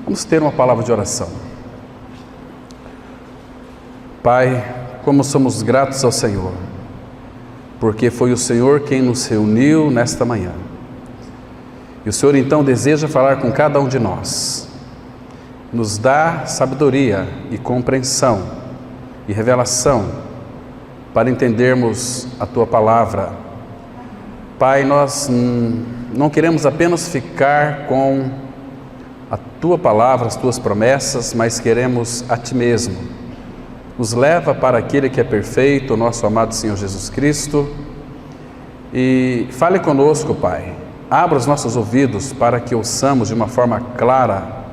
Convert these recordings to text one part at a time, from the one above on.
Vamos ter uma palavra de oração. Pai, como somos gratos ao Senhor, porque foi o Senhor quem nos reuniu nesta manhã. E o Senhor então deseja falar com cada um de nós. Nos dá sabedoria e compreensão e revelação para entendermos a Tua palavra. Pai, nós não queremos apenas ficar com a Tua palavra, as Tuas promessas, mas queremos a Ti mesmo. Nos leva para aquele que é perfeito, o nosso amado Senhor Jesus Cristo, e fale conosco, Pai. Abra os nossos ouvidos para que ouçamos de uma forma clara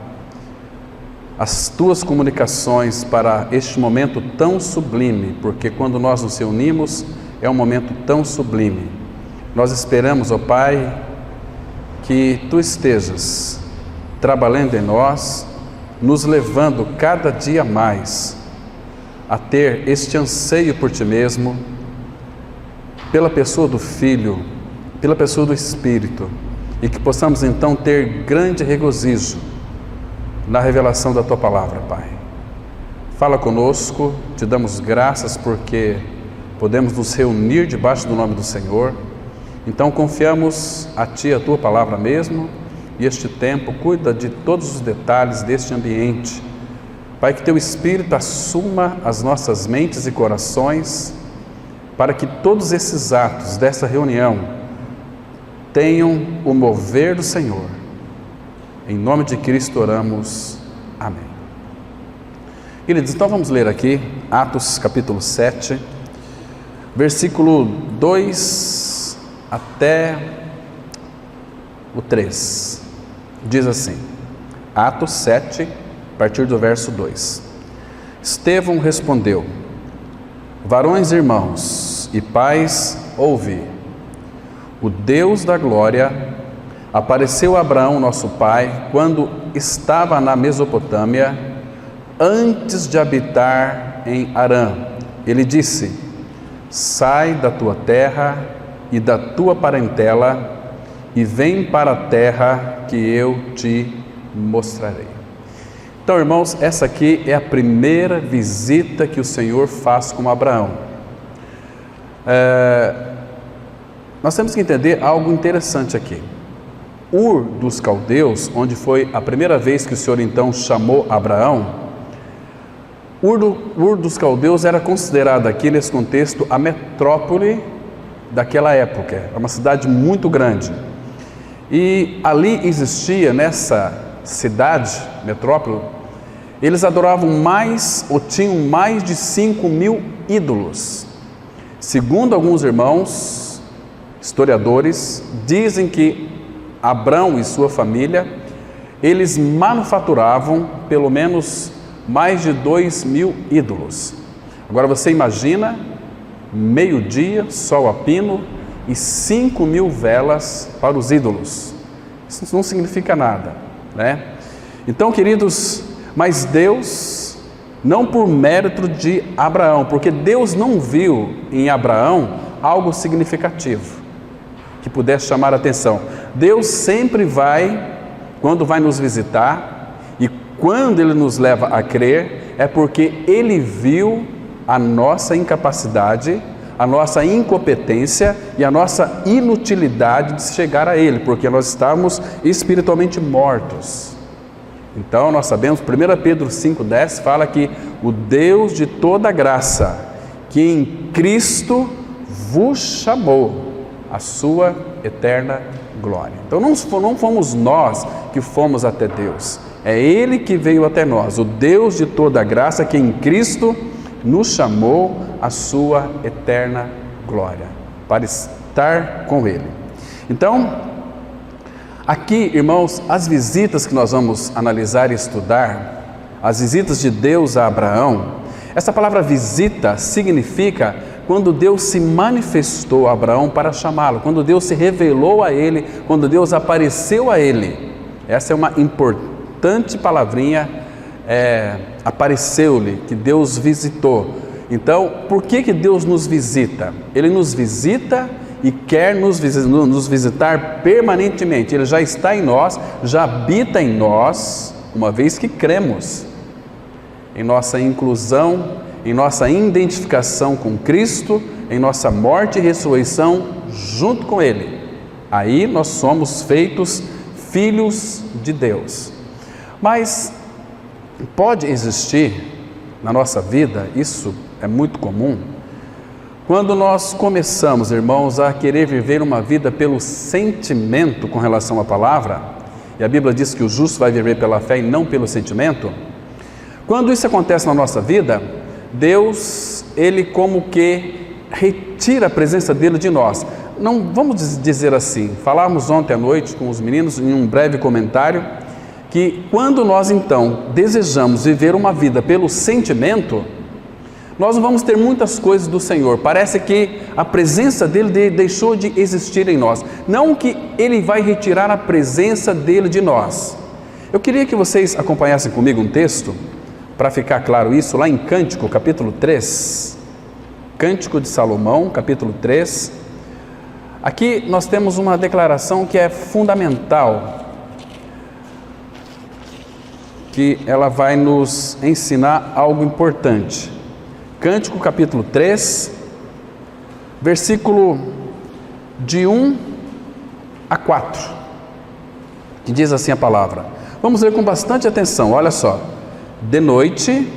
as Tuas comunicações para este momento tão sublime, porque quando nós nos reunimos é um momento tão sublime. Nós esperamos, ó Pai, que Tu estejas trabalhando em nós, nos levando cada dia mais a ter este anseio por Ti mesmo, pela pessoa do Filho, pela pessoa do Espírito, e que possamos então ter grande regozijo na revelação da Tua palavra, Pai. Fala conosco, Te damos graças porque podemos nos reunir debaixo do nome do Senhor. Então confiamos a Ti, a Tua palavra mesmo, e este tempo cuida de todos os detalhes deste ambiente. Pai, que Teu Espírito assuma as nossas mentes e corações, para que todos esses atos dessa reunião tenham o mover do Senhor. Em nome de Cristo oramos. Amém. Queridos, então vamos ler aqui Atos capítulo 7, versículo 2 até o 3. Diz assim, Atos 7, a partir do verso 2. Estevão respondeu: varões irmãos e pais, ouvi. O Deus da glória apareceu a Abraão, nosso pai, quando estava na Mesopotâmia, antes de habitar em Harã. Ele disse: sai da tua terra e da tua parentela e vem para a terra que eu te mostrarei. Então, irmãos, essa aqui é a primeira visita que o Senhor faz com Abraão. Nós temos que entender algo interessante aqui. Ur dos Caldeus, onde foi a primeira vez que o Senhor então chamou Abraão, Ur dos Caldeus era considerada aqui nesse contexto a metrópole daquela época. É uma cidade muito grande. E ali existia, nessa cidade, metrópole, eles adoravam mais, ou tinham mais de 5.000 ídolos. Segundo alguns irmãos, historiadores, dizem que Abrão e sua família, eles manufaturavam pelo menos mais de 2.000 ídolos. Agora você imagina, meio-dia, sol a pino, e 5.000 velas para os ídolos. Isso não significa nada, né? Então, queridos, mas Deus, não por mérito de Abraão, porque Deus não viu em Abraão algo significativo que pudesse chamar a atenção. Deus sempre vai, quando vai nos visitar, e quando Ele nos leva a crer, é porque Ele viu a nossa incapacidade, a nossa incompetência e a nossa inutilidade de chegar a Ele, porque nós estamos espiritualmente mortos. Então nós sabemos, 1 Pedro 5,10 fala que o Deus de toda graça, que em Cristo vos chamou a sua eterna glória. Então não fomos nós que fomos até Deus, é Ele que veio até nós, o Deus de toda graça, que em Cristo nos chamou a sua eterna glória, para estar com Ele. Então, aqui, irmãos, as visitas que nós vamos analisar e estudar, as visitas de Deus a Abraão, essa palavra visita significa quando Deus se manifestou a Abraão para chamá-lo, quando Deus se revelou a ele, quando Deus apareceu a ele. Essa é uma importante palavrinha, apareceu-lhe, que Deus visitou. Então, por que Deus nos visita? Ele nos visita e quer nos visitar permanentemente. Ele já está em nós, já habita em nós, uma vez que cremos em nossa inclusão, em nossa identificação com Cristo, em nossa morte e ressurreição junto com Ele. Aí nós somos feitos filhos de Deus. Mas pode existir na nossa vida, isso é muito comum, quando nós começamos, irmãos, a querer viver uma vida pelo sentimento com relação à palavra, e a Bíblia diz que o justo vai viver pela fé e não pelo sentimento. Quando isso acontece na nossa vida, Deus, Ele como que retira a presença dEle de nós. Não vamos dizer assim, falávamos ontem à noite com os meninos em um breve comentário, que quando nós então desejamos viver uma vida pelo sentimento, nós não vamos ter muitas coisas do Senhor. Parece que a presença dEle deixou de existir em nós. Não que Ele vai retirar a presença dEle de nós. Eu queria que vocês acompanhassem comigo um texto, para ficar claro isso, lá em Cântico, capítulo 3. Cântico de Salomão, capítulo 3. Aqui nós temos uma declaração que é fundamental, que ela vai nos ensinar algo importante. Cântico capítulo 3, versículo de 1 a 4, que diz assim a palavra. Vamos ler com bastante atenção, olha só. De noite,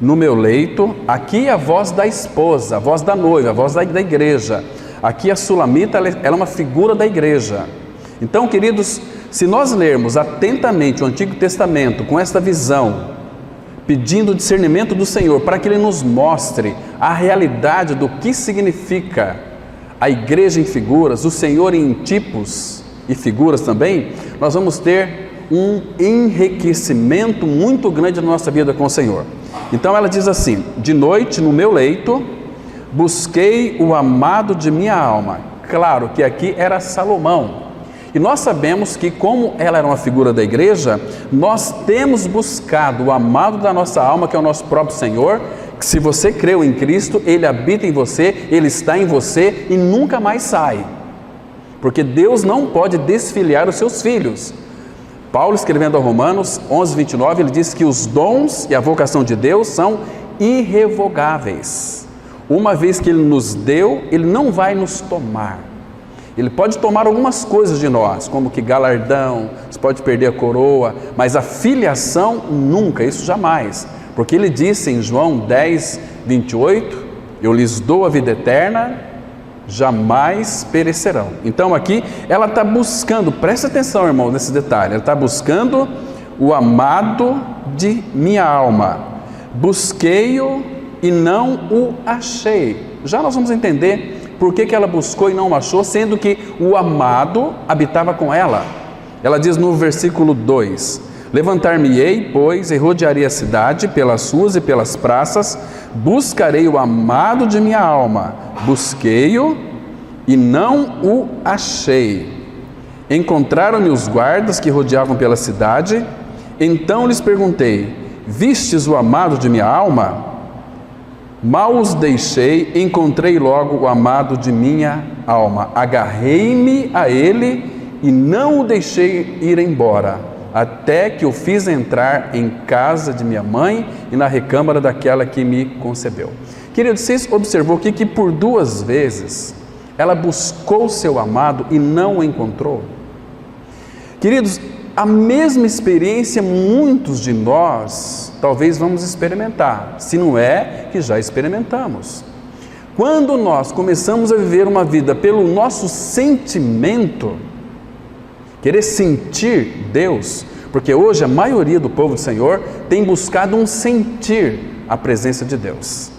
no meu leito, aqui a voz da esposa, a voz da noiva, a voz da igreja. Aqui a sulamita, ela é uma figura da igreja. Então, queridos, se nós lermos atentamente o Antigo Testamento com esta visão, pedindo discernimento do Senhor para que Ele nos mostre a realidade do que significa a igreja em figuras, o Senhor em tipos e figuras também, nós vamos ter um enriquecimento muito grande na nossa vida com o Senhor. Então ela diz assim: de noite no meu leito busquei o amado de minha alma. Claro que aqui era Salomão. E nós sabemos que, como ela era uma figura da igreja, nós temos buscado o amado da nossa alma, que é o nosso próprio Senhor, que se você creu em Cristo, Ele habita em você, Ele está em você e nunca mais sai. Porque Deus não pode desfiliar os seus filhos. Paulo, escrevendo aos Romanos 11, 29, ele diz que os dons e a vocação de Deus são irrevogáveis. Uma vez que Ele nos deu, Ele não vai nos tomar. Ele pode tomar algumas coisas de nós, como que galardão, você pode perder a coroa, mas a filiação nunca, isso jamais. Porque Ele disse em João 10, 28, eu lhes dou a vida eterna, jamais perecerão. Então aqui ela está buscando, presta atenção, irmão, nesse detalhe, ela está buscando o amado de minha alma. Busquei-o e não o achei. Já nós vamos entender por que ela buscou e não o achou, sendo que o amado habitava com ela. Ela diz no versículo 2: levantar-me-ei, pois, e rodearei a cidade pelas ruas e pelas praças, buscarei o amado de minha alma. Busquei-o e não o achei. Encontraram-me os guardas que rodeavam pela cidade, então lhes perguntei: vistes o amado de minha alma? Mal os deixei, encontrei logo o amado de minha alma. Agarrei-me a ele e não o deixei ir embora, até que o fiz entrar em casa de minha mãe e na recâmara daquela que me concebeu. Queridos, vocês observou aqui que por 2 vezes ela buscou seu amado e não o encontrou? Queridos, a mesma experiência muitos de nós talvez vamos experimentar, se não é que já experimentamos. Quando nós começamos a viver uma vida pelo nosso sentimento, querer sentir Deus, porque hoje a maioria do povo do Senhor tem buscado um sentir a presença de Deus.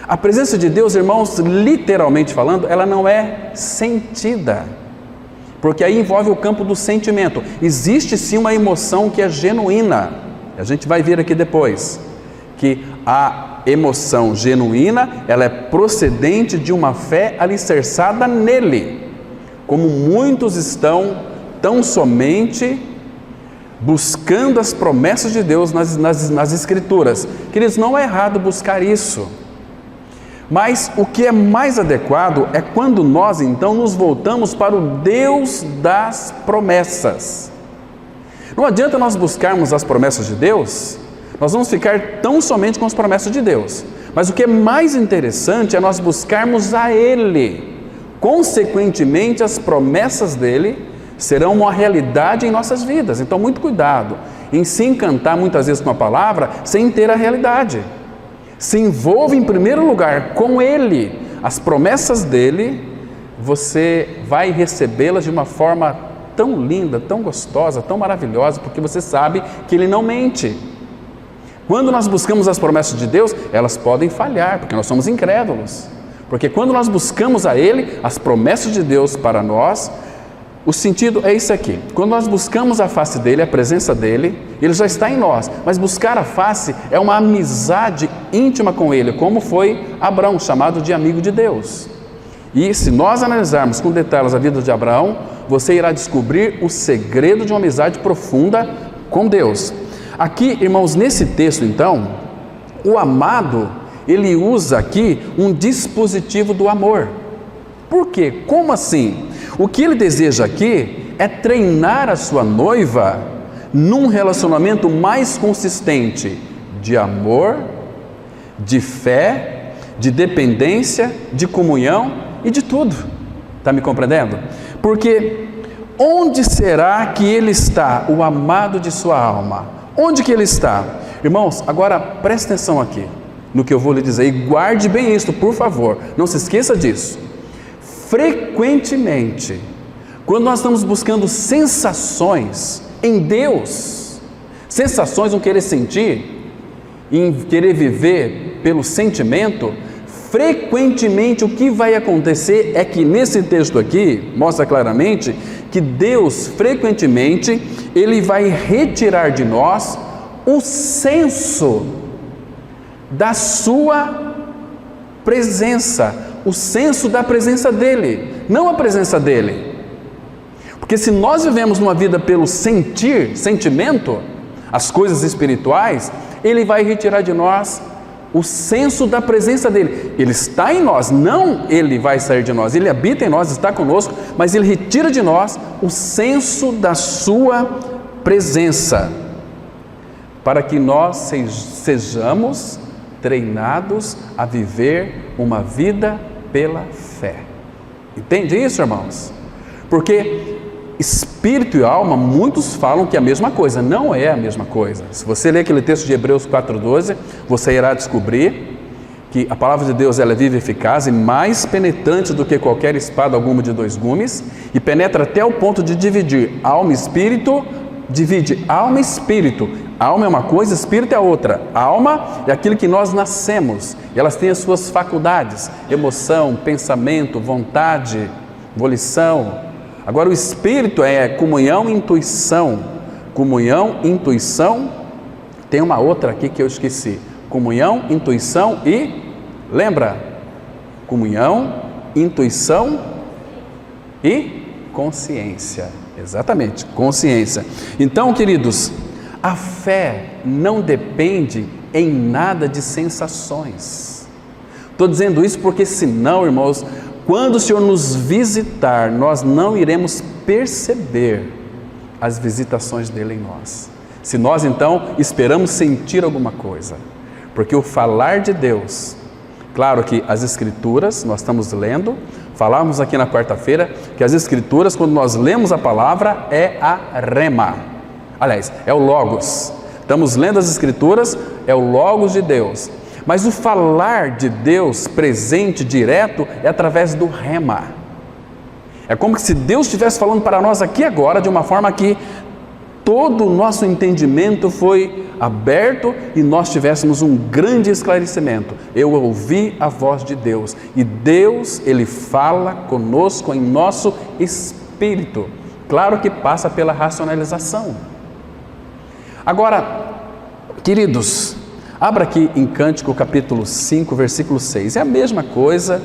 A presença de Deus, irmãos, literalmente falando, ela não é sentida, porque aí envolve o campo do sentimento. Existe sim uma emoção que é genuína. A gente vai ver aqui depois que a emoção genuína, ela é procedente de uma fé alicerçada nele, como muitos estão tão somente buscando as promessas de Deus nas Escrituras. Queridos, não é errado buscar isso, mas o que é mais adequado é quando nós então nos voltamos para o Deus das promessas. Não adianta nós buscarmos as promessas de Deus, nós vamos ficar tão somente com as promessas de Deus. Mas o que é mais interessante é nós buscarmos a Ele. Consequentemente, as promessas dEle serão uma realidade em nossas vidas. Então, muito cuidado em se encantar muitas vezes com a palavra sem ter a realidade. Se envolva em primeiro lugar com Ele. As promessas dEle, você vai recebê-las de uma forma tão linda, tão gostosa, tão maravilhosa, porque você sabe que Ele não mente. Quando nós buscamos as promessas de Deus, elas podem falhar, porque nós somos incrédulos. Porque quando nós buscamos a Ele, as promessas de Deus para nós, o sentido é isso aqui. Quando nós buscamos a face dEle, a presença dEle, Ele já está em nós. Mas buscar a face é uma amizade íntima com Ele, como foi Abraão, chamado de amigo de Deus. E se nós analisarmos com detalhes a vida de Abraão, você irá descobrir o segredo de uma amizade profunda com Deus. Aqui, irmãos, nesse texto, então, o amado, ele usa aqui um dispositivo do amor. Por quê? Como assim? O que ele deseja aqui é treinar a sua noiva num relacionamento mais consistente de amor, de fé, de dependência, de comunhão e de tudo. Está me compreendendo? Porque onde será que ele está, o amado de sua alma? Onde que ele está? Irmãos, agora preste atenção aqui no que eu vou lhe dizer e guarde bem isso, por favor. Não se esqueça disso. Frequentemente, quando nós estamos buscando sensações em Deus, sensações, um querer sentir, em querer viver pelo sentimento, frequentemente o que vai acontecer é que nesse texto aqui, mostra claramente que Deus frequentemente, Ele vai retirar de nós o senso da sua presença, o senso da presença dEle, não a presença dEle. Porque se nós vivemos uma vida pelo sentir, sentimento, as coisas espirituais, Ele vai retirar de nós o senso da presença dEle. Ele está em nós, não Ele vai sair de nós. Ele habita em nós, está conosco, mas Ele retira de nós o senso da sua presença, para que nós sejamos treinados a viver uma vida pela fé. Entende isso, irmãos? Porque espírito e alma, muitos falam que é a mesma coisa. Não é a mesma coisa. Se você ler aquele texto de Hebreus 4,12, você irá descobrir que a palavra de Deus ela é viva e eficaz e mais penetrante do que qualquer espada alguma de dois gumes, e penetra até o ponto de dividir alma e espírito, divide alma e espírito. Alma é uma coisa, espírito é outra. Alma é aquilo que nós nascemos, e elas têm as suas faculdades, emoção, pensamento, vontade, volição. Agora o espírito é comunhão e intuição. Comunhão, intuição, tem uma outra aqui que eu esqueci. Comunhão, intuição e, lembra? Comunhão, intuição e consciência. Exatamente, consciência. Então, queridos, a fé não depende em nada de sensações. Estou dizendo isso porque senão, irmãos, quando o Senhor nos visitar, nós não iremos perceber as visitações dEle em nós. Se nós então esperamos sentir alguma coisa, porque o falar de Deus, claro que as Escrituras, nós estamos lendo, falamos aqui na quarta-feira, que as Escrituras, quando nós lemos a palavra, é a rema, aliás, é o logos. Estamos lendo as Escrituras, é o logos de Deus. Mas o falar de Deus presente, direto, é através do rema. É como se Deus estivesse falando para nós aqui agora, de uma forma que todo o nosso entendimento foi aberto e nós tivéssemos um grande esclarecimento. Eu ouvi a voz de Deus e Deus, Ele fala conosco em nosso espírito. Claro que passa pela racionalização. Agora, queridos, abra aqui em Cântico capítulo 5, versículo 6. É a mesma coisa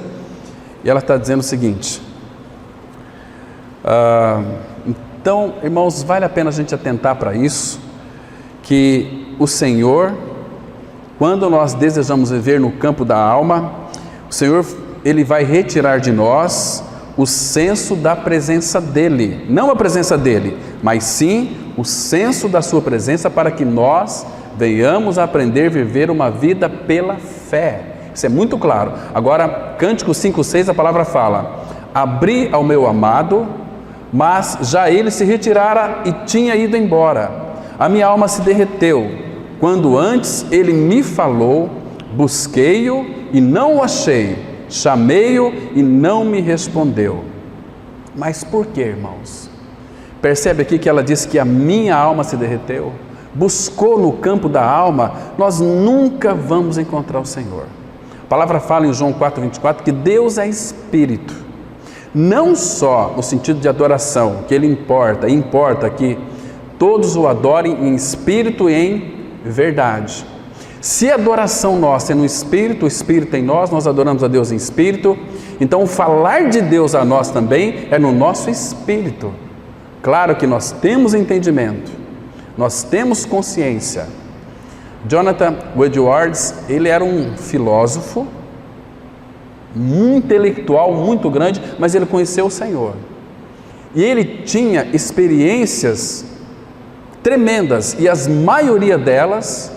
e ela está dizendo o seguinte. Então, irmãos, vale a pena a gente atentar para isso, que o Senhor, quando nós desejamos viver no campo da alma, o Senhor, Ele vai retirar de nós o senso da presença dEle, não a presença dEle, mas sim o senso da sua presença para que nós venhamos a aprender a viver uma vida pela fé. Isso é muito claro. Agora, Cântico 5:6, a palavra fala: abri ao meu amado, mas já ele se retirara e tinha ido embora. A minha alma se derreteu, quando antes ele me falou. Busquei-o e não o achei, chamei-o e não me respondeu. Mas por que, irmãos? Percebe aqui que ela diz que a minha alma se derreteu? Buscou no campo da alma, nós nunca vamos encontrar o Senhor. A palavra fala em João 4:24 que Deus é Espírito, não só no sentido de adoração, que Ele importa que todos o adorem em espírito e em verdade. Se a adoração nossa é no Espírito, o Espírito em nós adoramos a Deus em Espírito, então o falar de Deus a nós também é no nosso Espírito. Claro que nós temos entendimento, nós temos consciência. Jonathan Edwards, ele era um filósofo, um intelectual muito grande, mas ele conheceu o Senhor. E ele tinha experiências tremendas, e a maioria delas,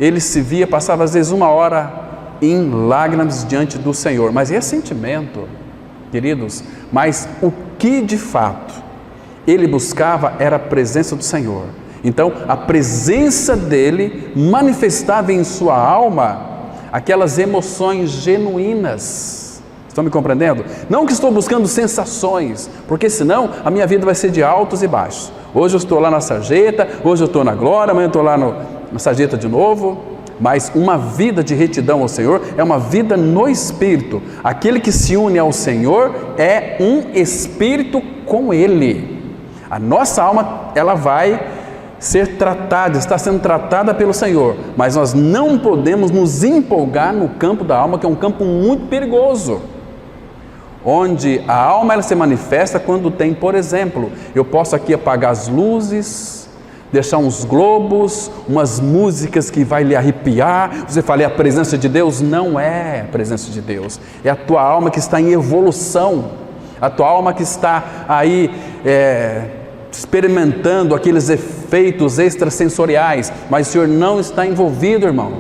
ele se via, passava às vezes 1 hora em lágrimas diante do Senhor. Mas esse sentimento, queridos, mas o que de fato ele buscava era a presença do Senhor. Então, a presença dele manifestava em sua alma aquelas emoções genuínas. Estão me compreendendo? Não que estou buscando sensações, porque senão a minha vida vai ser de altos e baixos. Hoje eu estou lá na sarjeta, hoje eu estou na glória, amanhã eu estou lá na sarjeta de novo. Mas uma vida de retidão ao Senhor é uma vida no Espírito. Aquele que se une ao Senhor é um Espírito com Ele. A nossa alma, ela vai ser tratada, está sendo tratada pelo Senhor, mas nós não podemos nos empolgar no campo da alma, que é um campo muito perigoso, onde a alma ela se manifesta quando tem, por exemplo, eu posso aqui apagar as luzes, deixar uns globos, umas músicas que vai lhe arrepiar, você fala, é a presença de Deus? Não é a presença de Deus, é a tua alma que está em evolução, a tua alma que está aí experimentando aqueles efeitos extrasensoriais, mas o Senhor não está envolvido, irmão.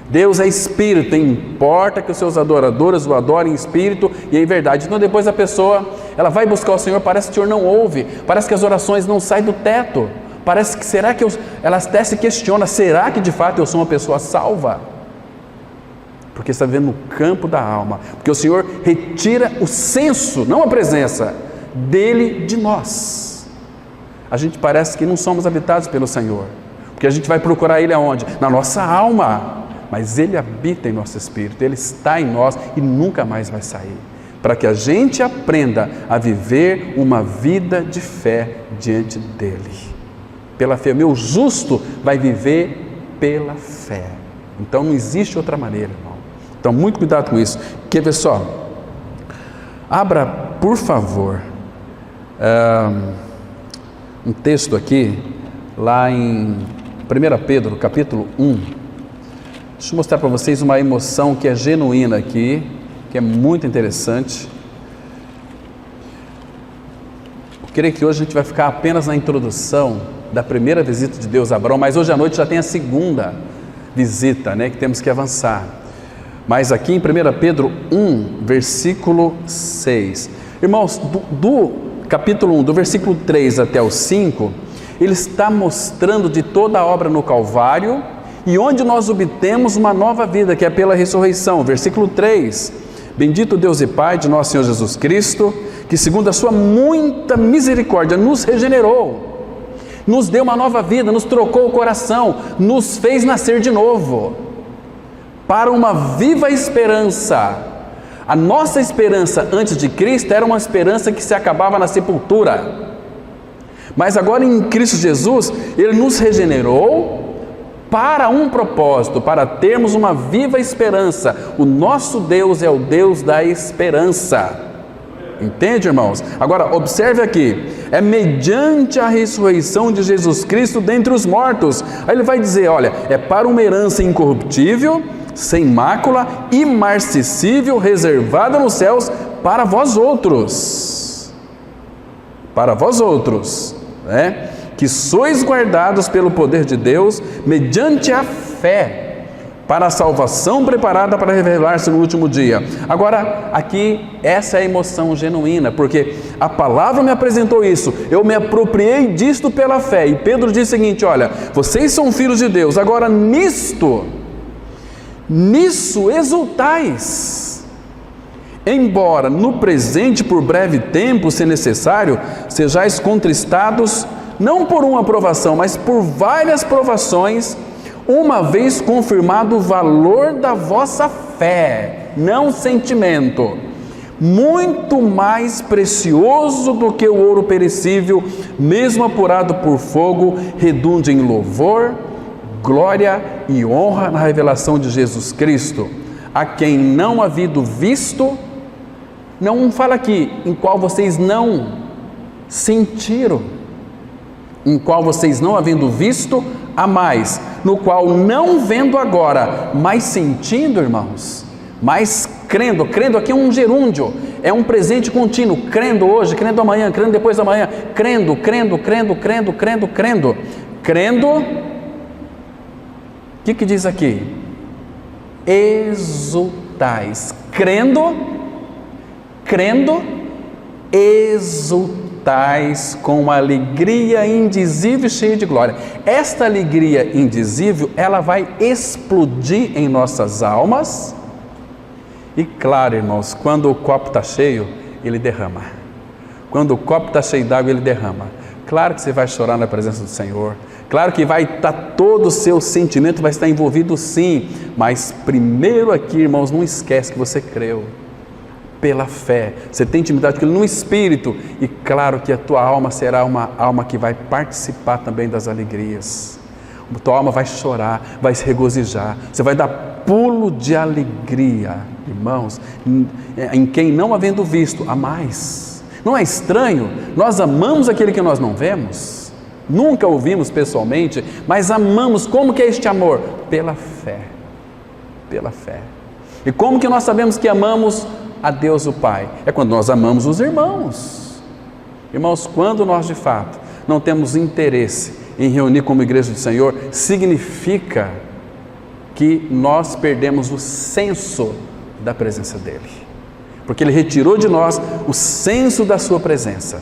Deus é Espírito, importa que os seus adoradores o adorem em Espírito e em verdade. Então depois a pessoa, ela vai buscar o Senhor, parece que o Senhor não ouve, parece que as orações não saem do teto, parece que, será que ela até se questiona, será que de fato eu sou uma pessoa salva? Porque está vivendo no campo da alma, porque o Senhor retira o senso, não a presença, dele de nós. A gente parece que não somos habitados pelo Senhor, porque a gente vai procurar Ele aonde? Na nossa alma, mas Ele habita em nosso espírito, Ele está em nós e nunca mais vai sair, para que a gente aprenda a viver uma vida de fé diante dEle, pela fé. Meu justo vai viver pela fé, então não existe outra maneira, irmão. Então muito cuidado com isso. Quer ver só? Abra, por favor, um texto aqui, lá em 1 Pedro, capítulo 1. Deixa eu mostrar para vocês uma emoção que é genuína aqui, que é muito interessante. Eu creio que hoje a gente vai ficar apenas na introdução da primeira visita de Deus a Abraão, mas hoje à noite já tem a segunda visita, que temos que avançar. Mas aqui em 1 Pedro 1, versículo 6. Irmãos, do capítulo 1, do versículo 3 até o 5, ele está mostrando de toda a obra no Calvário e onde nós obtemos uma nova vida, que é pela ressurreição. Versículo 3, bendito Deus e Pai de nosso Senhor Jesus Cristo, que segundo a sua muita misericórdia nos regenerou, nos deu uma nova vida, nos trocou o coração, nos fez nascer de novo, para uma viva esperança. A nossa esperança antes de Cristo era uma esperança que se acabava na sepultura, mas agora em Cristo Jesus, Ele nos regenerou para um propósito, para termos uma viva esperança. O nosso Deus é o Deus da esperança, entende, irmãos? Agora observe aqui, é mediante a ressurreição de Jesus Cristo dentre os mortos. Aí ele vai dizer, olha, é para uma herança incorruptível, sem mácula, imarcessível, reservada nos céus para vós outros, que sois guardados pelo poder de Deus, mediante a fé, para a salvação preparada para revelar-se no último dia. Agora, aqui, essa é a emoção genuína, porque a palavra me apresentou isso, eu me apropriei disto pela fé, e Pedro diz o seguinte: olha, vocês são filhos de Deus, agora nisso exultais, embora no presente, por breve tempo, se necessário, sejais contristados, não por uma provação, mas por várias provações, uma vez confirmado o valor da vossa fé, não sentimento, muito mais precioso do que o ouro perecível, mesmo apurado por fogo, redunde em louvor, glória e honra na revelação de Jesus Cristo, a quem não havido visto, não fala aqui, em qual vocês não sentiram, em qual vocês não havendo visto, a mais, no qual não vendo agora, mas sentindo, irmãos, mas crendo aqui é um gerúndio, é um presente contínuo, crendo hoje, crendo amanhã, crendo depois da manhã, crendo, o que diz aqui? Exultais, crendo, exultais, com uma alegria indizível e cheia de glória. Esta alegria indizível, ela vai explodir em nossas almas, e claro, irmãos, quando o copo está cheio, ele derrama. Quando o copo está cheio d'água, ele derrama. Claro que você vai chorar na presença do Senhor, claro que vai estar todo o seu sentimento, vai estar envolvido sim, mas primeiro aqui, irmãos, não esquece que você creu. Pela fé, você tem intimidade com Ele no Espírito, e claro que a tua alma será uma alma que vai participar também das alegrias. A tua alma vai chorar, vai se regozijar, você vai dar pulo de alegria, irmãos, em quem não havendo visto, há mais. Não é estranho? Nós amamos aquele que nós não vemos, nunca ouvimos pessoalmente, mas amamos. Como que é este amor? Pela fé, pela fé. E como que nós sabemos que amamos a Deus o Pai? É quando nós amamos os irmãos. Irmãos, quando nós de fato não temos interesse em reunir como igreja do Senhor, significa que nós perdemos o senso da presença dEle, porque Ele retirou de nós o senso da sua presença.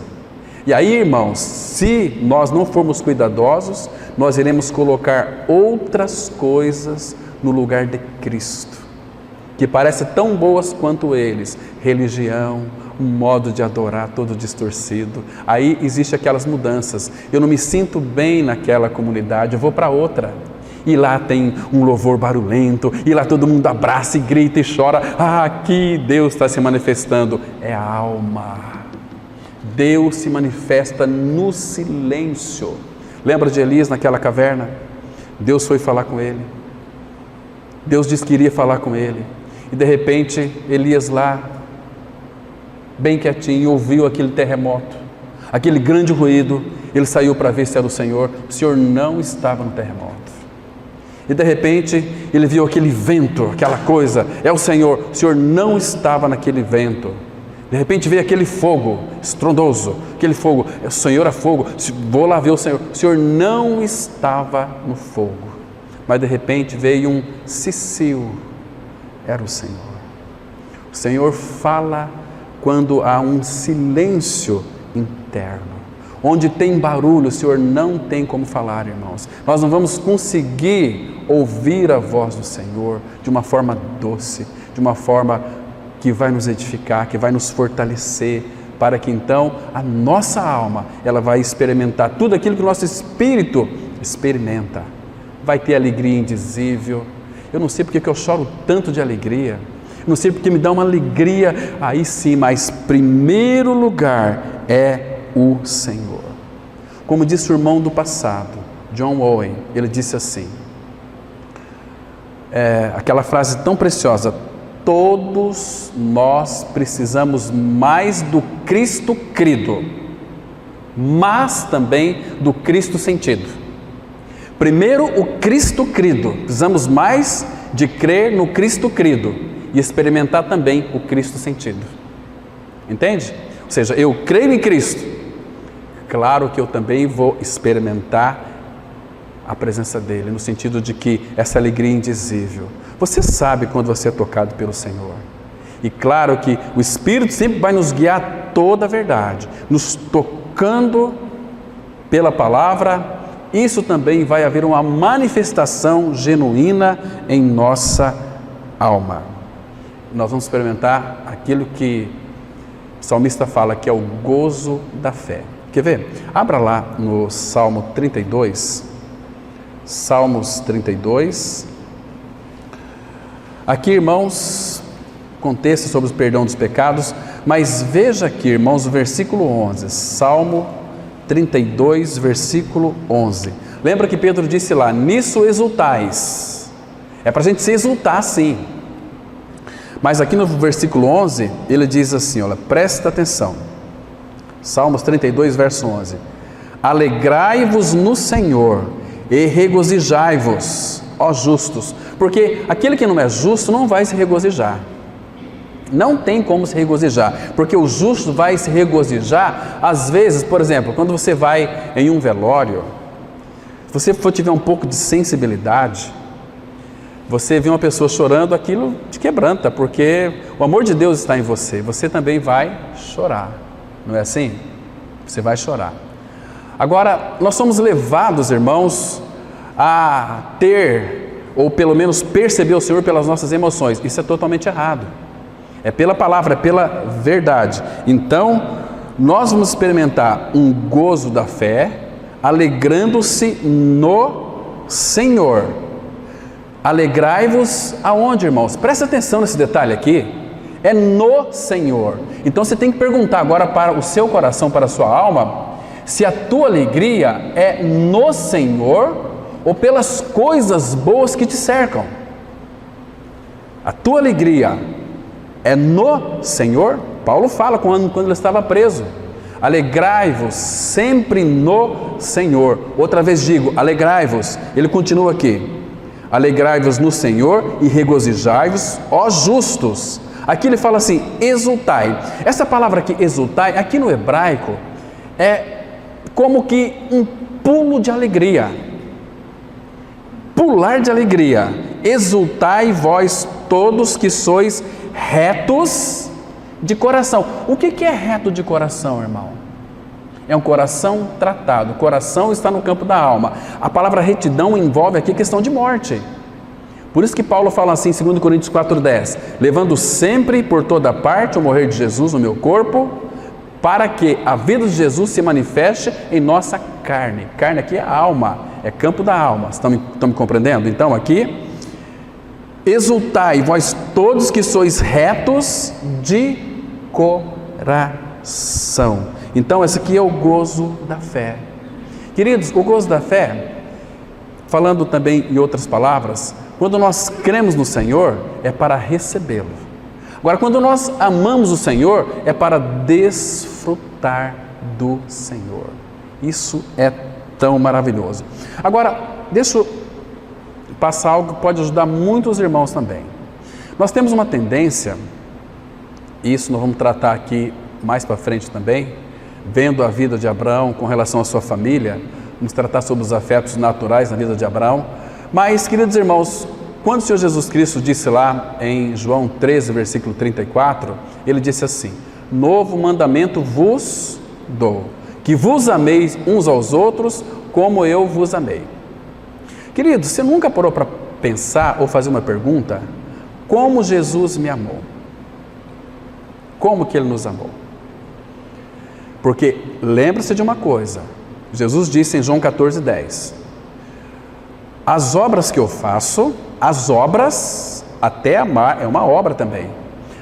E aí, irmãos, se nós não formos cuidadosos, nós iremos colocar outras coisas no lugar de Cristo, que parecem tão boas quanto eles: religião, um modo de adorar todo distorcido. Aí existe aquelas mudanças, eu não me sinto bem naquela comunidade, eu vou para outra, e lá tem um louvor barulhento, e lá todo mundo abraça e grita e chora. Aqui Deus está se manifestando, é a alma. Deus se manifesta no silêncio. Lembra de Elias naquela caverna? Deus foi falar com ele, Deus disse que iria falar com ele, e de repente Elias lá, bem quietinho, ouviu aquele terremoto, aquele grande ruído. Ele saiu para ver se era o Senhor não estava no terremoto. E de repente ele viu aquele vento, aquela coisa, é o Senhor não estava naquele vento. De repente veio aquele fogo estrondoso, aquele fogo, o Senhor é fogo, vou lá ver o Senhor não estava no fogo. Mas de repente veio um cicio, era o Senhor. O Senhor fala quando há um silêncio interno. Onde tem barulho, o Senhor não tem como falar, irmãos. Nós não vamos conseguir ouvir a voz do Senhor de uma forma doce, de uma forma que vai nos edificar, que vai nos fortalecer, para que então a nossa alma, ela vai experimentar tudo aquilo que o nosso espírito experimenta. Vai ter alegria indizível. Eu não sei porque que eu choro tanto de alegria, não sei porque me dá uma alegria, aí sim, mas primeiro lugar é o Senhor. Como disse o irmão do passado, John Owen, ele disse assim, aquela frase tão preciosa: todos nós precisamos mais do Cristo crido, mas também do Cristo sentido. Primeiro o Cristo crido, precisamos mais de crer no Cristo crido e experimentar também o Cristo sentido. Entende? Ou seja, eu creio em Cristo, claro que eu também vou experimentar a presença dele, no sentido de que essa alegria indizível. Você sabe quando você é tocado pelo Senhor. E claro que o Espírito sempre vai nos guiar a toda a verdade, nos tocando pela palavra. Isso também vai haver uma manifestação genuína em nossa alma. Nós vamos experimentar aquilo que o salmista fala, que é o gozo da fé. Quer ver? Abra lá no Salmo 32, Salmos 32. Aqui, irmãos, contexto sobre o perdão dos pecados, mas veja aqui, irmãos, o versículo 11, Salmo 32, versículo 11. Lembra que Pedro disse lá, nisso exultais. É para a gente se exultar, sim. Mas aqui no versículo 11, ele diz assim, olha, presta atenção. Salmos 32, verso 11. Alegrai-vos no Senhor e regozijai-vos, ó justos. Porque aquele que não é justo não vai se regozijar. Não tem como se regozijar, porque o justo vai se regozijar, às vezes, por exemplo, quando você vai em um velório, se você for tiver um pouco de sensibilidade, você vê uma pessoa chorando, aquilo te quebranta, porque o amor de Deus está em você, você também vai chorar, não é assim? Você vai chorar. Agora, nós somos levados, irmãos, a ter, ou pelo menos perceber o Senhor pelas nossas emoções. Isso é totalmente errado. É pela palavra, é pela verdade. Então, nós vamos experimentar um gozo da fé, alegrando-se no Senhor. Alegrai-vos aonde, irmãos? Presta atenção nesse detalhe aqui. É no Senhor. Então, você tem que perguntar agora para o seu coração, para a sua alma, se a tua alegria é no Senhor ou pelas coisas boas que te cercam. A tua alegria é no Senhor? Paulo fala quando ele estava preso. Alegrai-vos sempre no Senhor. Outra vez digo, alegrai-vos. Ele continua aqui. Alegrai-vos no Senhor e regozijai-vos, ó justos. Aqui ele fala assim, exultai. Essa palavra aqui, exultai, aqui no hebraico, é como que um pulo de alegria. Pular de alegria. Exultai vós todos que sois retos de coração. O que é reto de coração, irmão? É um coração tratado. O coração está no campo da alma. A palavra retidão envolve aqui questão de morte. Por isso que Paulo fala assim em 2 Coríntios 4,10, levando sempre por toda parte o morrer de Jesus no meu corpo, para que a vida de Jesus se manifeste em nossa carne. Carne aqui é a alma, é campo da alma. Estão me compreendendo? Então aqui, exultai vós todos que sois retos de coração. Então esse aqui é o gozo da fé. Queridos, o gozo da fé, falando também em outras palavras, quando nós cremos no Senhor, é para recebê-lo. Agora, quando nós amamos o Senhor, é para desfrutar do Senhor. Isso é tão maravilhoso. Agora, deixa eu passar algo que pode ajudar muitos irmãos também. Nós temos uma tendência, e isso nós vamos tratar aqui mais para frente também, vendo a vida de Abraão com relação à sua família, vamos tratar sobre os afetos naturais na vida de Abraão. Mas, queridos irmãos, quando o Senhor Jesus Cristo disse lá em João 13, versículo 34, ele disse assim, novo mandamento vos dou, que vos ameis uns aos outros como eu vos amei. Queridos, você nunca parou para pensar ou fazer uma pergunta? Como Jesus me amou? Como que Ele nos amou? Porque lembre-se de uma coisa, Jesus disse em João 14:10, as obras que eu faço, as obras, até amar, é uma obra também.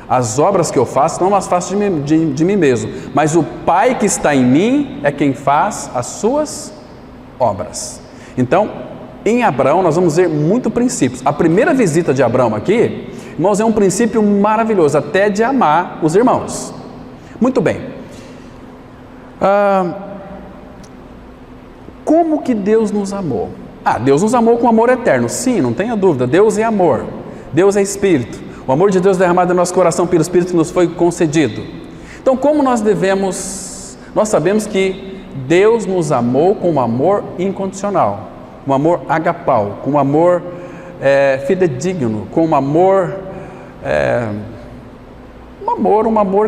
As obras que eu faço, não as faço de mim mesmo, mas o Pai que está em mim é quem faz as suas obras. Então, em Abraão nós vamos ver muitos princípios. A primeira visita de Abraão aqui, irmãos, é um princípio maravilhoso, até de amar os irmãos. Muito bem. Como que Deus nos amou? Deus nos amou com amor eterno. Sim, não tenha dúvida. Deus é amor. Deus é Espírito. O amor de Deus derramado em nosso coração pelo Espírito que nos foi concedido. Então, como nós devemos... Nós sabemos que Deus nos amou com um amor incondicional, um amor agapau, com um amor fidedigno, com um amor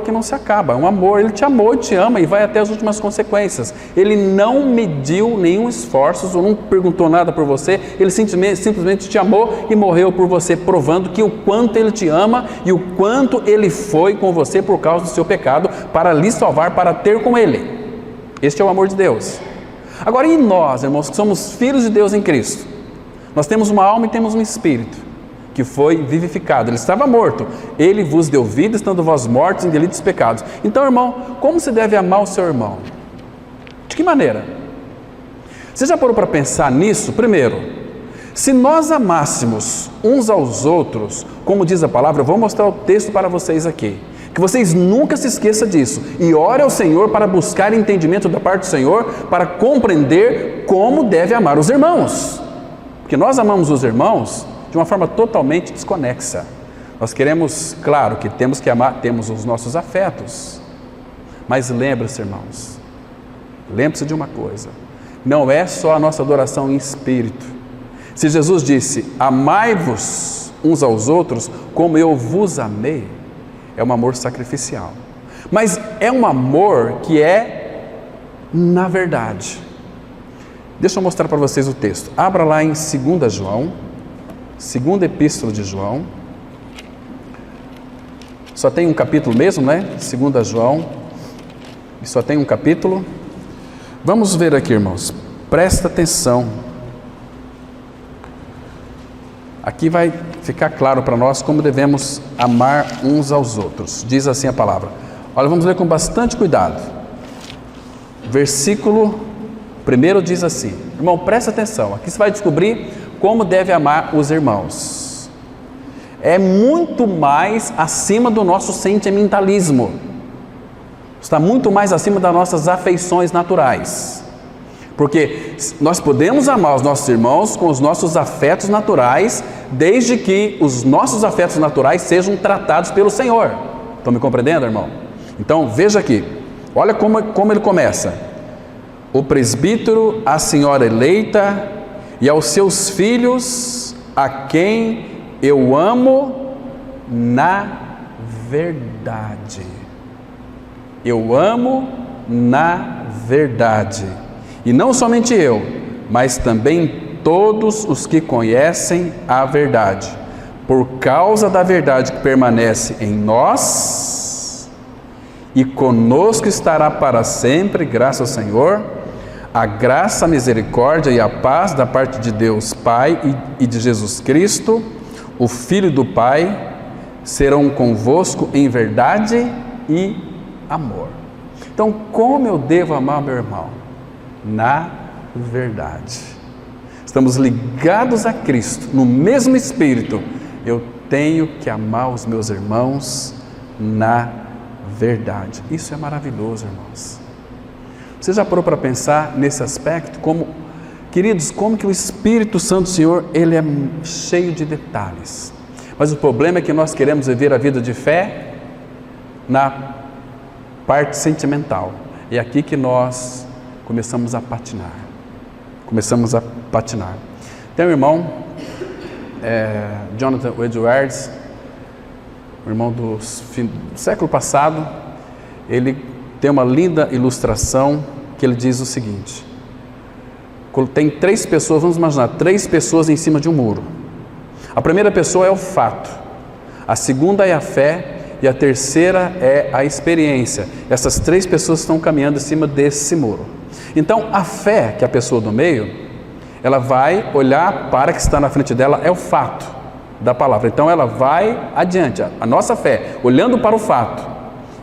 que não se acaba, um amor. Ele te amou, te ama e vai até as últimas consequências. Ele não mediu nenhum esforço, ou não perguntou nada por você, ele simplesmente te amou e morreu por você, provando que o quanto ele te ama e o quanto ele foi com você por causa do seu pecado, para lhe salvar, para ter com ele. Este é o amor de Deus. Agora, e nós, irmãos, que somos filhos de Deus em Cristo? Nós temos uma alma e temos um espírito que foi vivificado. Ele estava morto, ele vos deu vida, estando vós mortos em delitos e pecados. Então, irmão, como se deve amar o seu irmão? De que maneira? Você já parou para pensar nisso? Primeiro, se nós amássemos uns aos outros, como diz a palavra, eu vou mostrar o texto para vocês aqui, que vocês nunca se esqueçam disso, e ore ao Senhor para buscar entendimento da parte do Senhor, para compreender como deve amar os irmãos, porque nós amamos os irmãos de uma forma totalmente desconexa. Nós queremos, claro, que temos que amar, temos os nossos afetos, mas lembre-se, irmãos, lembre-se de uma coisa, não é só a nossa adoração em espírito. Se Jesus disse, amai-vos uns aos outros como eu vos amei, é um amor sacrificial, mas é um amor que é na verdade. Deixa eu mostrar para vocês o texto. Abra lá em 2 João, segunda epístola de João. Só tem um capítulo mesmo, né? 2 João, e só tem um capítulo. Vamos ver aqui, irmãos, presta atenção. Aqui vai ficar claro para nós como devemos amar uns aos outros. Diz assim a palavra. Olha, vamos ler com bastante cuidado. Versículo 1 diz assim, irmão, presta atenção, aqui você vai descobrir como deve amar os irmãos. É muito mais acima do nosso sentimentalismo, está muito mais acima das nossas afeições naturais, porque nós podemos amar os nossos irmãos com os nossos afetos naturais, desde que os nossos afetos naturais sejam tratados pelo Senhor. Estão me compreendendo, irmão? Então veja aqui, olha como ele começa. O presbítero, a senhora eleita e aos seus filhos, a quem eu amo na verdade. Eu amo na verdade. E não somente eu, mas também todos os que conhecem a verdade. Por causa da verdade que permanece em nós, e conosco estará para sempre, graças ao Senhor, a graça, a misericórdia e a paz da parte de Deus Pai e de Jesus Cristo, o Filho do Pai, serão convosco em verdade e amor. Então, como eu devo amar meu irmão? Na verdade. Estamos ligados a Cristo, no mesmo Espírito. Eu tenho que amar os meus irmãos na verdade. Isso é maravilhoso, irmãos. Você já parou para pensar nesse aspecto? Queridos, como que o Espírito Santo do Senhor, ele é cheio de detalhes. Mas o problema é que nós queremos viver a vida de fé na parte sentimental. É aqui que nós começamos a patinar. Tem um irmão, Jonathan Edwards, um irmão do século passado, ele tem uma linda ilustração que ele diz o seguinte: tem 3 pessoas, vamos imaginar, 3 pessoas em cima de um muro. A primeira pessoa é o fato, a segunda é a fé e a terceira é a experiência. Essas 3 pessoas estão caminhando em cima desse muro. Então a fé, que é a pessoa do meio, ela vai olhar para o que está na frente dela, é o fato da palavra. Então ela vai adiante, a nossa fé, olhando para o fato.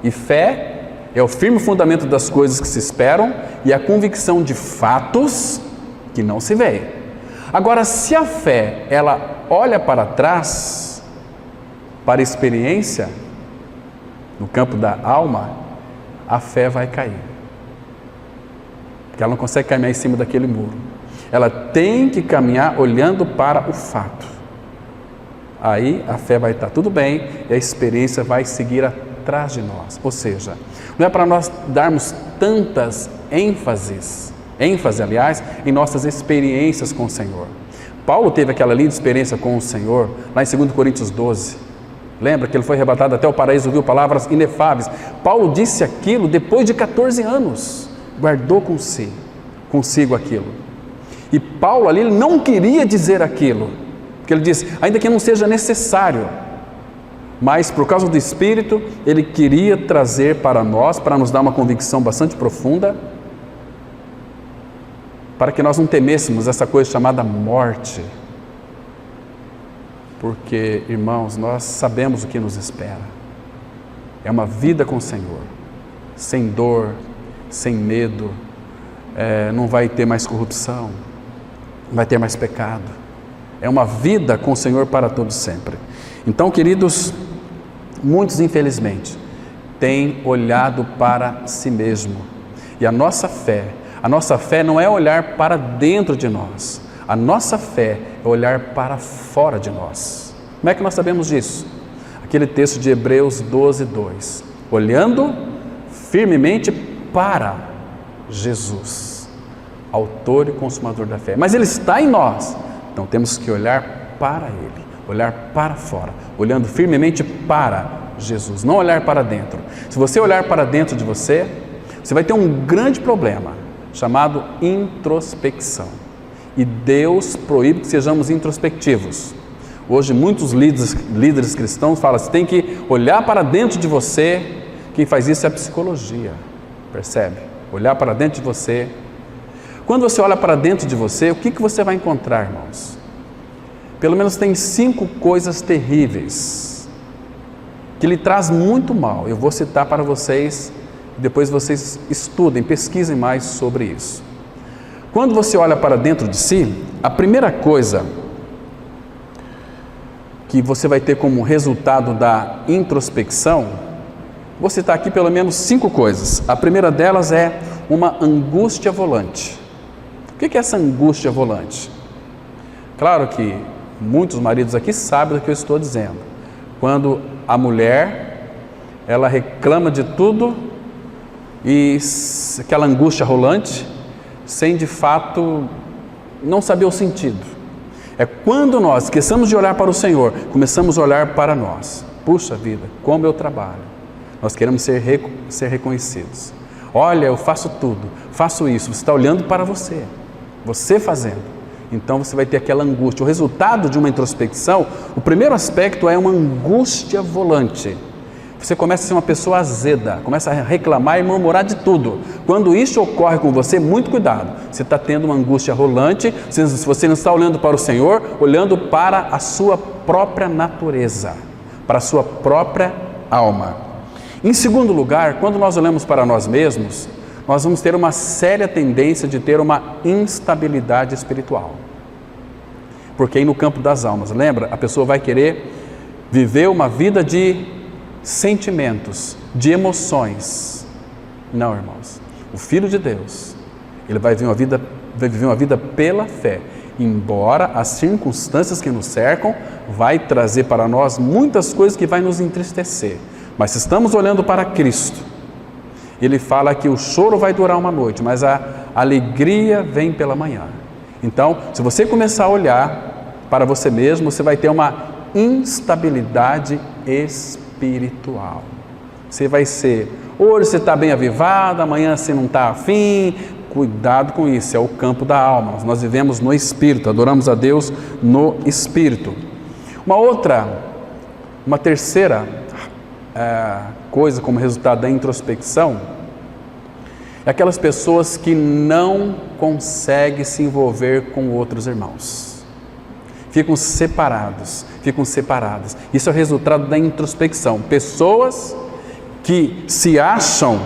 E fé é o firme fundamento das coisas que se esperam e a convicção de fatos que não se veem. Agora, se a fé, ela olha para trás, para a experiência, no campo da alma, a fé vai cair. Porque ela não consegue caminhar em cima daquele muro. Ela tem que caminhar olhando para o fato. Aí a fé vai estar tudo bem e a experiência vai seguir atrás de nós. Ou seja, não é para nós darmos tantas ênfase, aliás, em nossas experiências com o Senhor. Paulo teve aquela linda experiência com o Senhor, lá em 2 Coríntios 12. Lembra que ele foi arrebatado até o paraíso, ouviu palavras inefáveis. Paulo disse aquilo depois de 14 anos, guardou consigo aquilo. E Paulo ali, ele não queria dizer aquilo, porque ele disse, ainda que não seja necessário, mas por causa do Espírito, ele queria trazer para nós, para nos dar uma convicção bastante profunda, para que nós não temêssemos essa coisa chamada morte. Porque, irmãos, nós sabemos o que nos espera. É uma vida com o Senhor, sem dor, sem medo, não vai ter mais corrupção, não vai ter mais pecado. É uma vida com o Senhor para todos sempre. Então, queridos, muitos, infelizmente, têm olhado para si mesmo. E a nossa fé não é olhar para dentro de nós. A nossa fé é olhar para fora de nós. Como é que nós sabemos disso? Aquele texto de Hebreus 12:2. Olhando firmemente para Jesus, autor e consumador da fé. Mas Ele está em nós, então temos que olhar para Ele, olhar para fora, olhando firmemente para Jesus, não olhar para dentro. Se você olhar para dentro de você, você vai ter um grande problema, chamado introspecção. E Deus proíbe que sejamos introspectivos. Hoje muitos líderes cristãos falam, você tem que olhar para dentro de você. Quem faz isso é a psicologia, percebe? Olhar para dentro de você. Quando você olha para dentro de você, o que você vai encontrar, irmãos? Pelo menos tem 5 coisas terríveis, que lhe traz muito mal. Eu vou citar para vocês, depois vocês estudem, pesquisem mais sobre isso. Quando você olha para dentro de si, a primeira coisa que você vai ter como resultado da introspecção, vou citar aqui pelo menos 5 coisas. A primeira delas é uma angústia volante. O que é essa angústia volante? Claro que muitos maridos aqui sabem do que eu estou dizendo. Quando a mulher, ela reclama de tudo e aquela angústia rolante, sem de fato não saber o sentido. É quando nós esquecemos de olhar para o Senhor, começamos a olhar para nós. Puxa vida, como eu trabalho. Nós queremos ser reconhecidos. Olha, eu faço tudo, faço isso. Você está olhando para você fazendo. Então você vai ter aquela angústia. O resultado de uma introspecção, o primeiro aspecto é uma angústia volante. Você começa a ser uma pessoa azeda, começa a reclamar e murmurar de tudo. Quando isso ocorre com você, muito cuidado. Você está tendo uma angústia rolante, se você não está olhando para o Senhor, olhando para a sua própria natureza, para a sua própria alma. Em segundo lugar, quando nós olhamos para nós mesmos, nós vamos ter uma séria tendência de ter uma instabilidade espiritual. Porque aí no campo das almas, lembra? A pessoa vai querer viver uma vida de sentimentos, de emoções. Não, irmãos. O Filho de Deus, ele vai viver uma vida pela fé. Embora as circunstâncias que nos cercam vai trazer para nós muitas coisas que vai nos entristecer. Mas se estamos olhando para Cristo, ele fala que o choro vai durar uma noite, mas a alegria vem pela manhã. Então, se você começar a olhar para você mesmo, você vai ter uma instabilidade espiritual. Você vai ser, hoje você está bem avivado, amanhã você não está afim. Cuidado com isso, é o campo da alma. Nós vivemos no Espírito, adoramos a Deus no Espírito. Uma terceira coisa como resultado da introspecção é aquelas pessoas que não conseguem se envolver com outros irmãos. Ficam separadas. Isso é o resultado da introspecção. Pessoas que se acham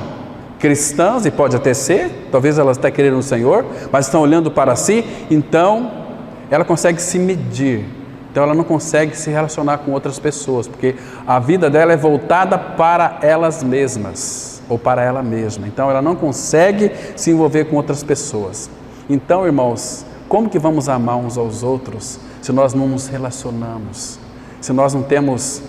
cristãs, e pode até ser, talvez elas até querendo o Senhor, mas estão olhando para si, então ela consegue se medir. Então ela não consegue se relacionar com outras pessoas, porque a vida dela é voltada para elas mesmas, ou para ela mesma. Então ela não consegue se envolver com outras pessoas. Então, irmãos, como que vamos amar uns aos outros se nós não nos relacionamos? Se nós não temos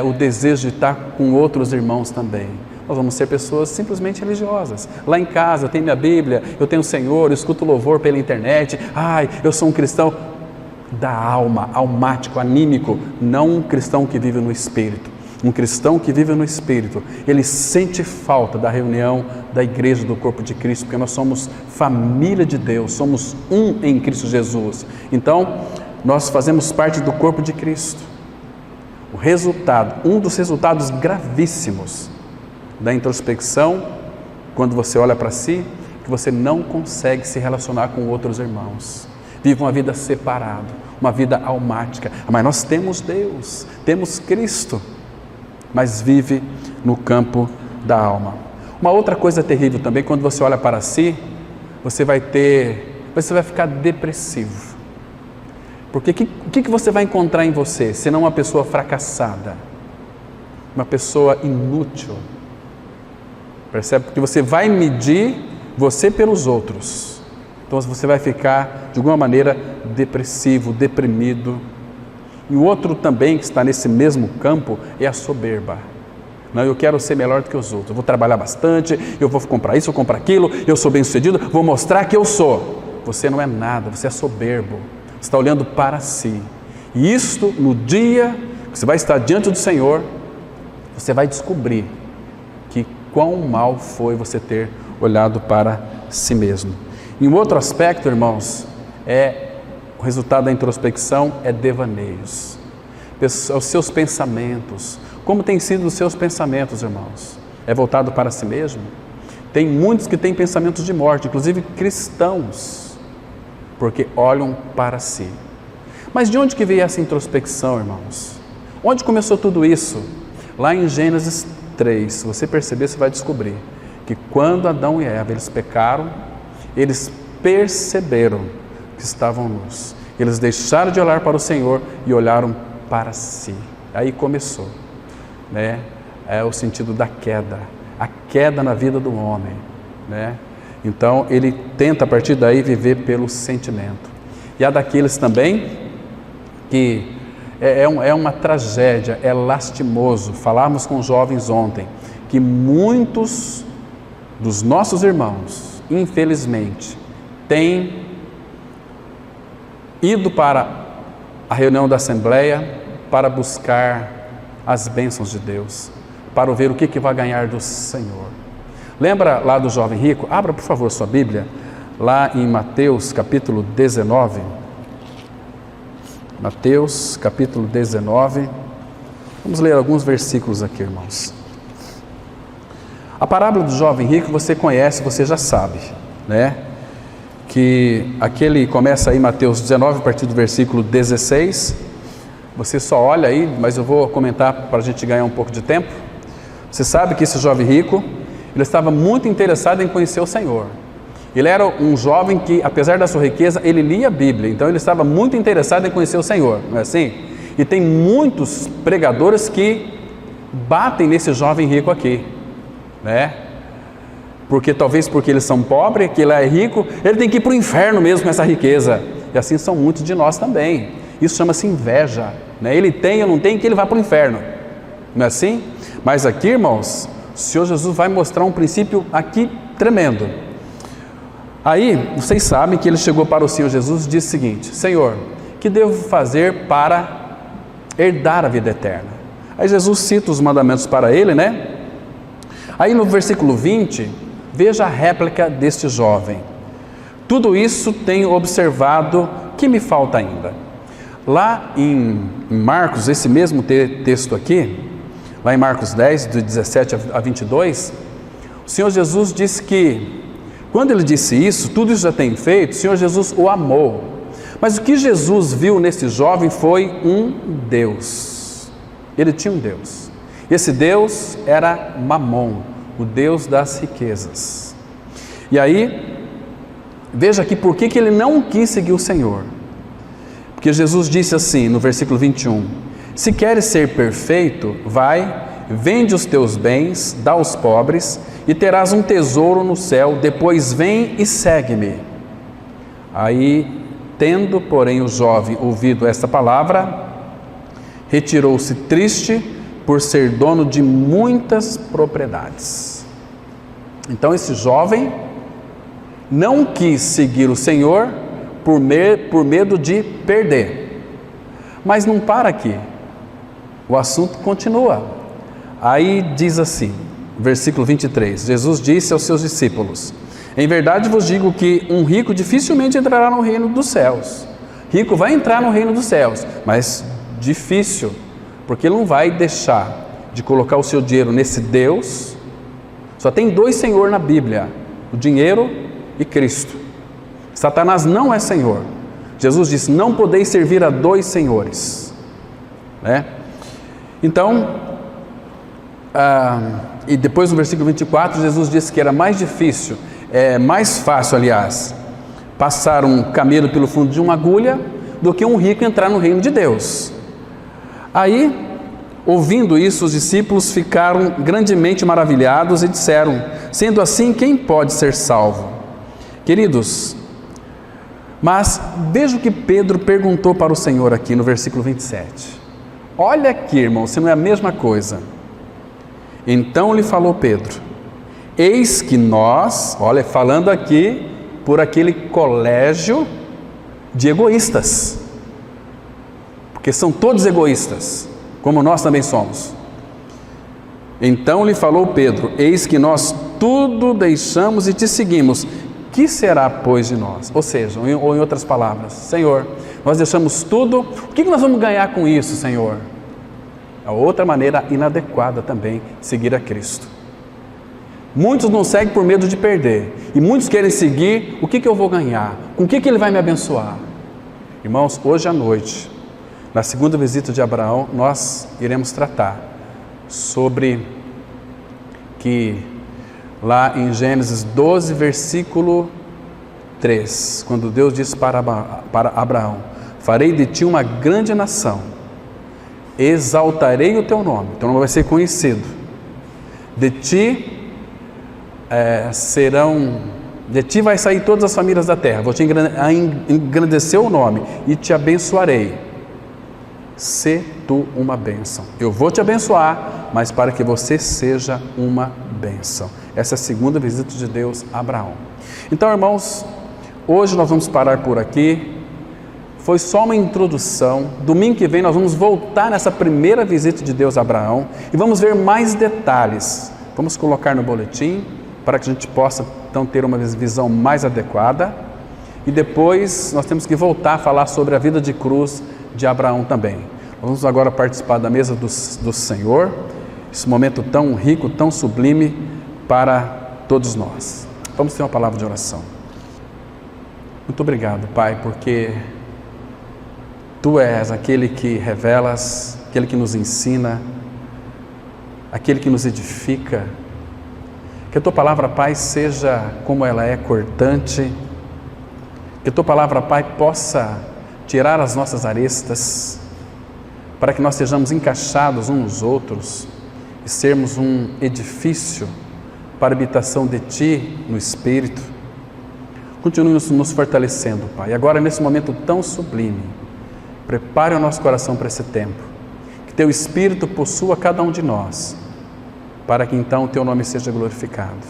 o desejo de estar com outros irmãos também? Nós vamos ser pessoas simplesmente religiosas. Lá em casa eu tenho minha Bíblia, eu tenho o Senhor, eu escuto louvor pela internet. Ai, eu sou um cristão da alma, almático, anímico, não um cristão que vive no Espírito. Um cristão que vive no Espírito, ele sente falta da reunião da igreja do corpo de Cristo, porque nós somos família de Deus, somos um em Cristo Jesus. Então, nós fazemos parte do corpo de Cristo. O resultado, um dos resultados gravíssimos da introspecção, quando você olha para si, que você não consegue se relacionar com outros irmãos. Vive uma vida separada, uma vida almática. Mas nós temos Deus, temos Cristo, mas vive no campo da alma. Uma outra coisa terrível também, quando você olha para si, você vai ficar depressivo. Porque o que você vai encontrar em você, senão uma pessoa fracassada, uma pessoa inútil? Percebe? Porque você vai medir você pelos outros. Então você vai ficar, de alguma maneira, depressivo, deprimido. E o outro também que está nesse mesmo campo é a soberba. Não, eu quero ser melhor do que os outros, eu vou trabalhar bastante, eu vou comprar isso, eu vou comprar aquilo, eu sou bem sucedido, vou mostrar que eu sou. Você não é nada, você é soberbo, você está olhando para si. E isto, no dia que você vai estar diante do Senhor, você vai descobrir que quão mal foi você ter olhado para si mesmo. E um outro aspecto, irmãos, o resultado da introspecção é devaneios. Os seus pensamentos. Como têm sido os seus pensamentos, irmãos? É voltado para si mesmo? Tem muitos que têm pensamentos de morte, inclusive cristãos, porque olham para si. Mas de onde que veio essa introspecção, irmãos? Onde começou tudo isso? Lá em Gênesis 3, se você perceber, você vai descobrir que quando Adão e Eva eles pecaram, eles perceberam que estavam nus. Eles deixaram de olhar para o Senhor e olharam para si. Aí começou, né? É o sentido da queda, a queda na vida do homem, né? Então ele tenta a partir daí viver pelo sentimento. E há daqueles também que é uma tragédia, é lastimoso. Falávamos com os jovens ontem que muitos dos nossos irmãos, infelizmente, têm ido para a reunião da Assembleia para buscar as bênçãos de Deus, para ver o que vai ganhar do Senhor. Lembra lá do jovem rico? Abra, por favor, sua Bíblia, lá em Mateus capítulo 19. Mateus capítulo 19. Vamos ler alguns versículos aqui, irmãos. A parábola do jovem rico você conhece, você já sabe, né? Que aquele começa aí Mateus 19, a partir do versículo 16. Você só olha aí, mas eu vou comentar para a gente ganhar um pouco de tempo. Você sabe que esse jovem rico, ele estava muito interessado em conhecer o Senhor. Ele era um jovem que, apesar da sua riqueza, ele lia a Bíblia. Então ele estava muito interessado em conhecer o Senhor, não é assim? E tem muitos pregadores que batem nesse jovem rico aqui, né? Talvez porque eles são pobres, que ele é rico, ele tem que ir para o inferno mesmo com essa riqueza. E assim são muitos de nós também. Isso chama-se inveja, né? Ele tem, eu não tenho, que ele vá para o inferno. Não é assim? Mas aqui, irmãos, o Senhor Jesus vai mostrar um princípio aqui tremendo. Aí, vocês sabem que ele chegou para o Senhor Jesus e disse o seguinte: Senhor, que devo fazer para herdar a vida eterna? Aí Jesus cita os mandamentos para ele, né? Aí no versículo 20, veja a réplica deste jovem. Tudo isso tenho observado, que me falta ainda. Lá em Marcos, esse mesmo texto aqui, lá em Marcos 10, do 17 a 22, o Senhor Jesus disse que, quando ele disse isso, tudo isso já tem feito, o Senhor Jesus o amou. Mas o que Jesus viu nesse jovem foi um Deus. Ele tinha um Deus. Esse Deus era Mamon, o Deus das riquezas. E aí, veja aqui por que ele não quis seguir o Senhor. Porque Jesus disse assim, no versículo 21, se queres ser perfeito, vai, vende os teus bens, dá aos pobres, e terás um tesouro no céu, depois vem e segue-me. Aí, tendo, porém, o jovem ouvido esta palavra, retirou-se triste, por ser dono de muitas propriedades. Então esse jovem não quis seguir o Senhor por medo de perder. Mas não para aqui. O assunto continua. Aí diz assim, versículo 23, Jesus disse aos seus discípulos: em verdade vos digo que um rico dificilmente entrará no reino dos céus. Rico vai entrar no reino dos céus, mas difícil, porque ele não vai deixar de colocar o seu dinheiro nesse Deus. Só tem dois senhores na Bíblia, o dinheiro e Cristo. Satanás não é Senhor. Jesus disse: não podeis servir a dois senhores, né? Então, e depois no versículo 24, Jesus disse que era mais difícil, mais fácil, aliás, passar um camelo pelo fundo de uma agulha do que um rico entrar no reino de Deus. Aí, ouvindo isso, os discípulos ficaram grandemente maravilhados e disseram: sendo assim, quem pode ser salvo? Queridos, mas veja o que Pedro perguntou para o Senhor aqui no versículo 27. Olha aqui, irmão, se não é a mesma coisa. Então lhe falou Pedro: eis que nós, olha, falando aqui por aquele colégio de egoístas, porque são todos egoístas, como nós também somos. Então lhe falou Pedro: eis que nós tudo deixamos e te seguimos. Que será, pois, de nós? Ou seja, ou em outras palavras, Senhor, nós deixamos tudo, o que nós vamos ganhar com isso, Senhor? É outra maneira inadequada também de seguir a Cristo. Muitos não seguem por medo de perder, e muitos querem seguir, o que eu vou ganhar? Com o que Ele vai me abençoar? Irmãos, hoje à noite, na segunda visita de Abraão, nós iremos tratar sobre que lá em Gênesis 12, versículo 3, quando Deus disse para Abraão: farei de ti uma grande nação, exaltarei o teu nome vai ser conhecido, de ti de ti vai sair todas as famílias da terra, vou te engrandecer o nome e te abençoarei. Sê tu uma bênção. Eu vou te abençoar, mas para que você seja uma bênção. Essa é a segunda visita de Deus a Abraão. Então, irmãos, hoje nós vamos parar por aqui. Foi só uma introdução. Domingo que vem nós vamos voltar nessa primeira visita de Deus a Abraão e vamos ver mais detalhes. Vamos colocar no boletim para que a gente possa então ter uma visão mais adequada. E depois nós temos que voltar a falar sobre a vida de cruz de Abraão também. Vamos agora participar da mesa do Senhor, esse momento tão rico, tão sublime para todos nós. Vamos ter uma palavra de oração. Muito obrigado, Pai, porque Tu és aquele que revelas, aquele que nos ensina, aquele que nos edifica. Que a Tua palavra, Pai, seja como ela é, cortante. Que a Tua palavra, Pai, possa tirar as nossas arestas, para que nós sejamos encaixados uns nos outros e sermos um edifício para a habitação de Ti no Espírito. Continue nos fortalecendo, Pai. Agora, nesse momento tão sublime, prepare o nosso coração para esse tempo. Que Teu Espírito possua cada um de nós, para que então o Teu nome seja glorificado.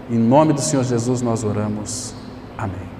Em nome do Senhor Jesus nós oramos. Amém.